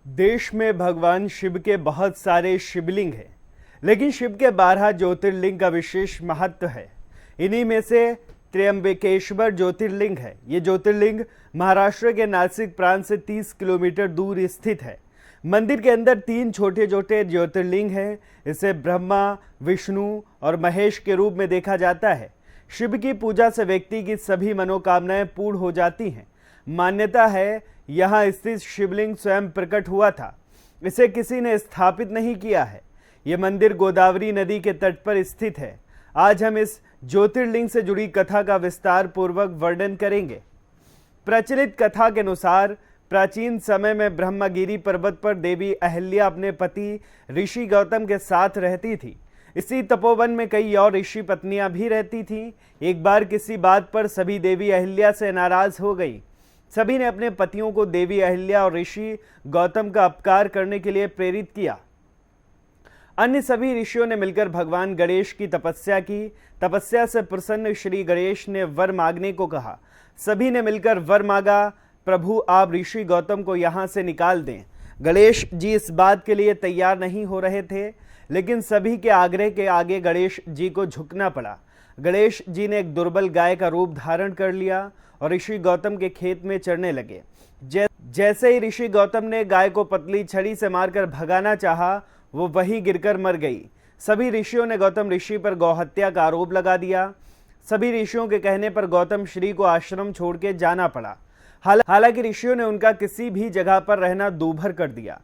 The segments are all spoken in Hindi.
देश में भगवान शिव के बहुत सारे शिवलिंग हैं, लेकिन शिव के 12 ज्योतिर्लिंग का विशेष महत्व है। इन्हीं में से त्र्यंबकेश्वर ज्योतिर्लिंग है। ये ज्योतिर्लिंग महाराष्ट्र के नासिक प्रांत से 30 किलोमीटर दूर स्थित है। मंदिर के अंदर 3 छोटे छोटे ज्योतिर्लिंग हैं। इसे ब्रह्मा, विष्णु और महेश के रूप में देखा जाता है। शिव की पूजा से व्यक्ति की सभी मनोकामनाएं पूर्ण हो जाती हैं। मान्यता है यहाँ स्थित शिवलिंग स्वयं प्रकट हुआ था, इसे किसी ने स्थापित नहीं किया है। ये मंदिर गोदावरी नदी के तट पर स्थित है। आज हम इस ज्योतिर्लिंग से जुड़ी कथा का विस्तार पूर्वक वर्णन करेंगे। प्रचलित कथा के अनुसार प्राचीन समय में ब्रह्मगिरी पर्वत पर देवी अहिल्या अपने पति ऋषि गौतम के साथ रहती थी। इसी तपोवन में कई और ऋषि पत्नियां भी रहती थीं। एक बार किसी बात पर सभी देवी अहिल्या से नाराज हो गई। सभी ने अपने पतियों को देवी अहिल्या और ऋषि गौतम का अपकार करने के लिए प्रेरित किया। अन्य सभी ऋषियों ने मिलकर भगवान गणेश की तपस्या की। तपस्या से प्रसन्न श्री गणेश ने वर मांगने को कहा। सभी ने मिलकर वर मांगा, प्रभु आप ऋषि गौतम को यहाँ से निकाल दें। गणेश जी इस बात के लिए तैयार नहीं हो रहे थे, लेकिन सभी के आग्रह के आगे गणेश जी को झुकना पड़ा। गणेश जी ने एक दुर्बल गाय का रूप धारण कर लिया और ऋषि गौतम के खेत में चढ़ने लगे। जैसे ही ऋषि गौतम ने गाय को पतली छड़ी से मारकर भगाना चाहा, वो वहीं गिरकर मर गई। सभी ऋषियों ने गौतम ऋषि पर गौहत्या का आरोप लगा दिया। सभी ऋषियों के कहने पर गौतम श्री को आश्रम छोड़ के जाना पड़ा। हालांकि ऋषियों ने उनका किसी भी जगह पर रहना दूभर कर दिया।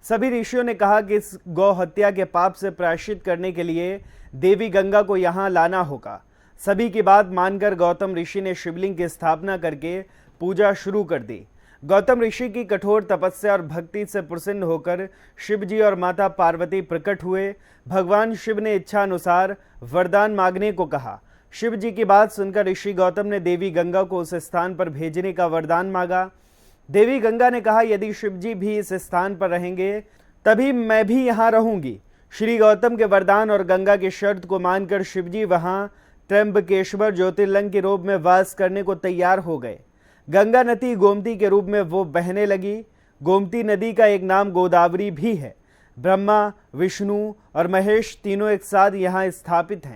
सभी ऋषियों ने कहा कि इस गौ हत्या के पाप से प्रायश्चित करने के लिए देवी गंगा को यहाँ लाना होगा। सभी की बात मानकर गौतम ऋषि ने शिवलिंग की स्थापना करके पूजा शुरू कर दी। गौतम ऋषि की कठोर तपस्या और भक्ति से प्रसन्न होकर शिव जी और माता पार्वती प्रकट हुए। भगवान शिव ने इच्छा अनुसार वरदान मांगने को कहा। शिव जी की बात सुनकर ऋषि गौतम ने देवी गंगा को उस स्थान पर भेजने का वरदान मांगा। देवी गंगा ने कहा, यदि शिव जी भी इस स्थान पर रहेंगे तभी मैं भी यहाँ रहूंगी। श्री गौतम के वरदान और गंगा की शर्त को मानकर शिव जी वहां त्र्यंबकेश्वर ज्योतिर्लिंग के रूप में वास करने को तैयार हो गए। गंगा नदी गोमती के रूप में वो बहने लगी। गोमती नदी का एक नाम गोदावरी भी है। ब्रह्मा, विष्णु और महेश तीनों एक साथ यहाँ स्थापित हैं।